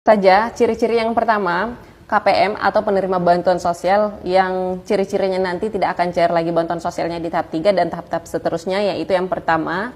Saja, ciri-ciri yang pertama, KPM atau penerima bantuan sosial yang ciri-cirinya nanti tidak akan cair lagi bantuan sosialnya di tahap 3 dan tahap-tahap seterusnya, yaitu yang pertama,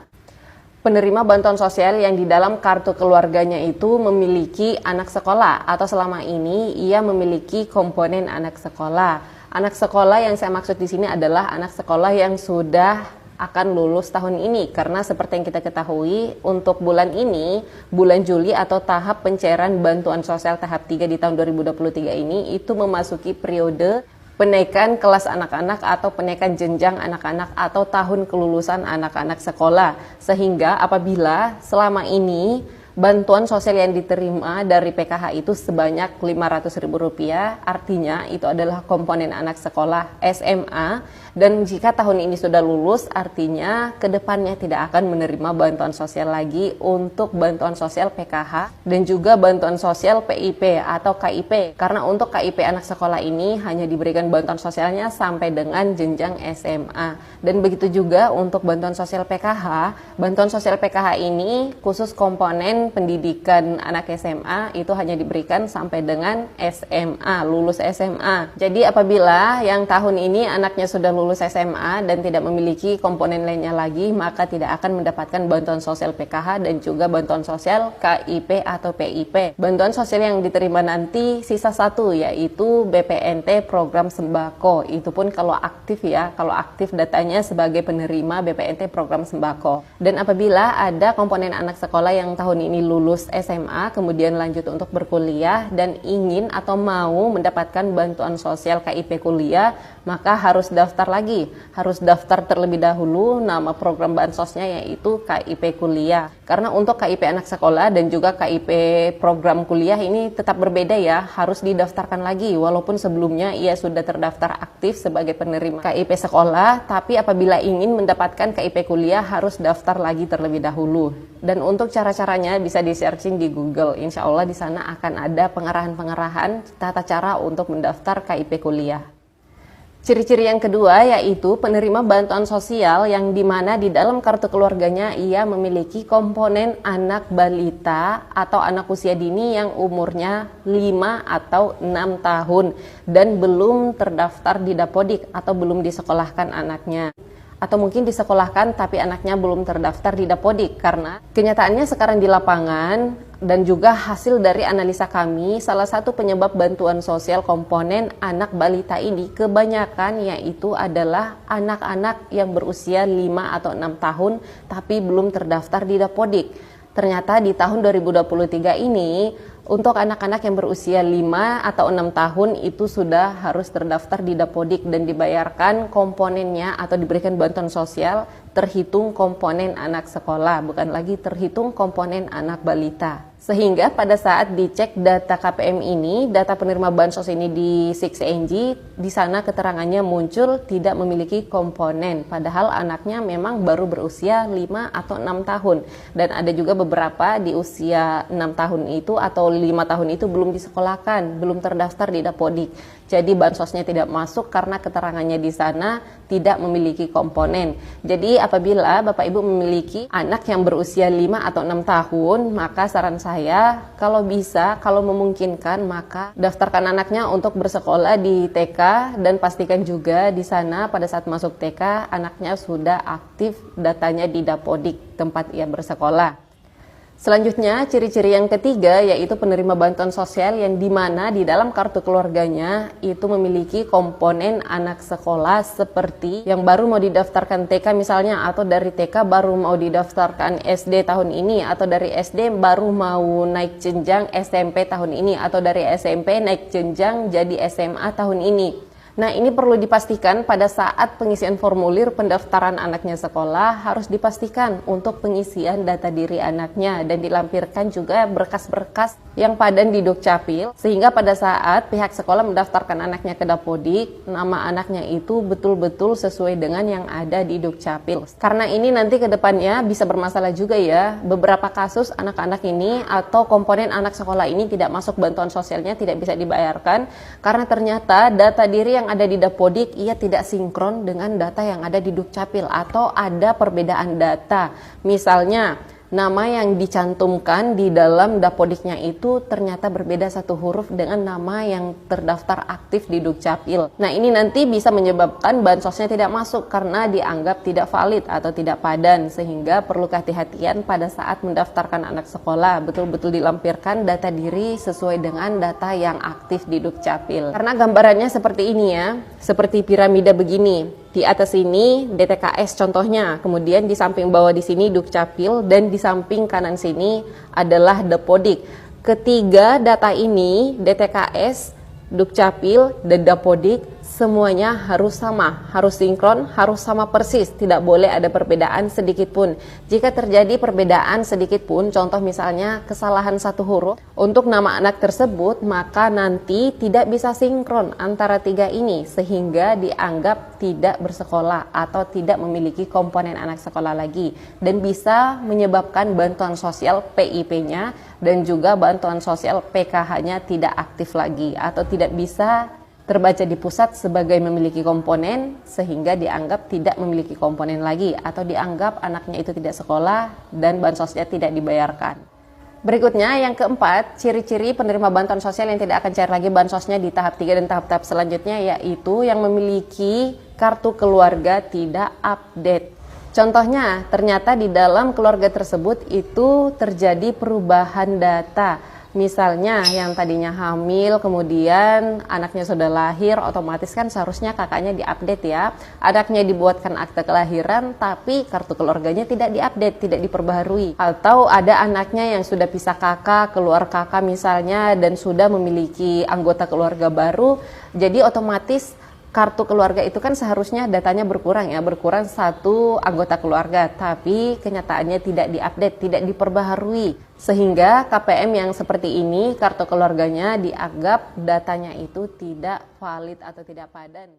penerima bantuan sosial yang di dalam kartu keluarganya itu memiliki anak sekolah atau selama ini ia memiliki komponen anak sekolah. Anak sekolah yang saya maksud di sini adalah anak sekolah yang sudah akan lulus tahun ini, karena seperti yang kita ketahui untuk bulan ini, bulan Juli atau tahap pencairan bantuan sosial tahap 3 di tahun 2023 ini itu memasuki periode penaikan kelas anak-anak atau penaikan jenjang anak-anak atau tahun kelulusan anak-anak sekolah. Sehingga apabila selama ini bantuan sosial yang diterima dari PKH itu sebanyak Rp500.000, artinya itu adalah komponen anak sekolah SMA, dan jika tahun ini sudah lulus, artinya kedepannya tidak akan menerima bantuan sosial lagi untuk bantuan sosial PKH dan juga bantuan sosial PIP atau KIP, karena untuk KIP anak sekolah ini hanya diberikan bantuan sosialnya sampai dengan jenjang SMA. Dan begitu juga untuk bantuan sosial PKH, bantuan sosial PKH ini khusus komponen pendidikan anak SMA itu hanya diberikan sampai dengan SMA, lulus SMA. Jadi apabila yang tahun ini anaknya sudah lulus SMA dan tidak memiliki komponen lainnya lagi, maka tidak akan mendapatkan bantuan sosial PKH dan juga bantuan sosial KIP atau PIP. Bantuan sosial yang diterima nanti sisa satu, yaitu BPNT program sembako. Itu pun kalau aktif ya, kalau aktif datanya sebagai penerima BPNT program sembako. Dan apabila ada komponen anak sekolah yang tahun ini lulus SMA kemudian lanjut untuk berkuliah dan ingin atau mau mendapatkan bantuan sosial KIP kuliah, maka harus daftar lagi, harus daftar terlebih dahulu nama program bansosnya, yaitu KIP kuliah. Karena untuk KIP anak sekolah dan juga KIP program kuliah ini tetap berbeda ya, harus didaftarkan lagi walaupun sebelumnya ia sudah terdaftar aktif sebagai penerima KIP sekolah, tapi apabila ingin mendapatkan KIP kuliah harus daftar lagi terlebih dahulu. Dan untuk cara-caranya bisa di-searching di Google. Insya Allah di sana akan ada pengarahan-pengarahan tata cara untuk mendaftar KIP kuliah. Ciri-ciri yang kedua yaitu penerima bantuan sosial yang dimana di dalam kartu keluarganya ia memiliki komponen anak balita atau anak usia dini yang umurnya 5 atau 6 tahun dan belum terdaftar di Dapodik atau belum disekolahkan anaknya. Atau mungkin disekolahkan tapi anaknya belum terdaftar di Dapodik, karena kenyataannya sekarang di lapangan dan juga hasil dari analisa kami, salah satu penyebab bantuan sosial komponen anak balita ini kebanyakan yaitu adalah anak-anak yang berusia 5 atau 6 tahun tapi belum terdaftar di Dapodik. Ternyata di tahun 2023 ini untuk anak-anak yang berusia 5 atau 6 tahun itu sudah harus terdaftar di Dapodik dan dibayarkan komponennya atau diberikan bantuan sosial terhitung komponen anak sekolah, bukan lagi terhitung komponen anak balita. Sehingga pada saat dicek data KPM ini, data penerima bansos ini di 6NG, di sana keterangannya muncul tidak memiliki komponen, padahal anaknya memang baru berusia 5 atau 6 tahun. Dan ada juga beberapa di usia 6 tahun itu atau 5 tahun itu belum disekolahkan, belum terdaftar di Dapodik. Jadi bansosnya tidak masuk karena keterangannya di sana tidak memiliki komponen. Jadi apabila Bapak Ibu memiliki anak yang berusia 5 atau 6 tahun, maka saran saya kalau bisa, kalau memungkinkan, maka daftarkan anaknya untuk bersekolah di TK dan pastikan juga di sana pada saat masuk TK anaknya sudah aktif datanya di Dapodik tempat ia bersekolah. Selanjutnya, ciri-ciri yang ketiga yaitu penerima bantuan sosial yang dimana di dalam kartu keluarganya itu memiliki komponen anak sekolah seperti yang baru mau didaftarkan TK misalnya, atau dari TK baru mau didaftarkan SD tahun ini, atau dari SD baru mau naik jenjang SMP tahun ini, atau dari SMP naik jenjang jadi SMA tahun ini. Nah, ini perlu dipastikan pada saat pengisian formulir pendaftaran anaknya sekolah harus dipastikan untuk pengisian data diri anaknya dan dilampirkan juga berkas-berkas yang padan di Dukcapil, sehingga pada saat pihak sekolah mendaftarkan anaknya ke Dapodik, nama anaknya itu betul-betul sesuai dengan yang ada di Dukcapil. Karena ini nanti ke depannya bisa bermasalah juga ya, beberapa kasus anak-anak ini atau komponen anak sekolah ini tidak masuk bantuan sosialnya, tidak bisa dibayarkan karena ternyata data diri yang ada di Dapodik ia tidak sinkron dengan data yang ada di Dukcapil atau ada perbedaan data. Misalnya nama yang dicantumkan di dalam Dapodiknya itu ternyata berbeda satu huruf dengan nama yang terdaftar aktif di Dukcapil. Nah, ini nanti bisa menyebabkan bansosnya tidak masuk karena dianggap tidak valid atau tidak padan, sehingga perlu kehati-hatian pada saat mendaftarkan anak sekolah, betul-betul dilampirkan data diri sesuai dengan data yang aktif di Dukcapil. Karena gambarannya seperti ini ya, seperti piramida begini. Di atas ini DTKS contohnya, kemudian di samping bawah di sini Dukcapil, dan di samping kanan sini adalah Dapodik. Ketiga data ini, DTKS, Dukcapil, dan Dapodik, semuanya harus sama, harus sinkron, harus sama persis, tidak boleh ada perbedaan sedikit pun. Jika terjadi perbedaan sedikit pun, contoh misalnya kesalahan satu huruf untuk nama anak tersebut, maka nanti tidak bisa sinkron antara tiga ini, sehingga dianggap tidak bersekolah atau tidak memiliki komponen anak sekolah lagi, dan bisa menyebabkan bantuan sosial PIP-nya dan juga bantuan sosial PKH-nya tidak aktif lagi atau tidak bisa terbaca di pusat sebagai memiliki komponen, sehingga dianggap tidak memiliki komponen lagi atau dianggap anaknya itu tidak sekolah dan bansosnya tidak dibayarkan. Berikutnya yang keempat, ciri-ciri penerima bantuan sosial yang tidak akan cair lagi bansosnya di tahap 3 dan tahap-tahap selanjutnya, yaitu yang memiliki kartu keluarga tidak update. Contohnya, ternyata di dalam keluarga tersebut itu terjadi perubahan data. Misalnya yang tadinya hamil, kemudian anaknya sudah lahir, otomatis kan seharusnya kakaknya diupdate ya. Anaknya dibuatkan akte kelahiran, tapi kartu keluarganya tidak diupdate, tidak diperbaharui. Atau ada anaknya yang sudah pisah kakak, keluar kakak misalnya, dan sudah memiliki anggota keluarga baru, jadi otomatis kartu keluarga itu kan seharusnya datanya berkurang ya, berkurang satu anggota keluarga, tapi kenyataannya tidak diupdate, tidak diperbaharui. Sehingga KPM yang seperti ini, kartu keluarganya dianggap datanya itu tidak valid atau tidak padan.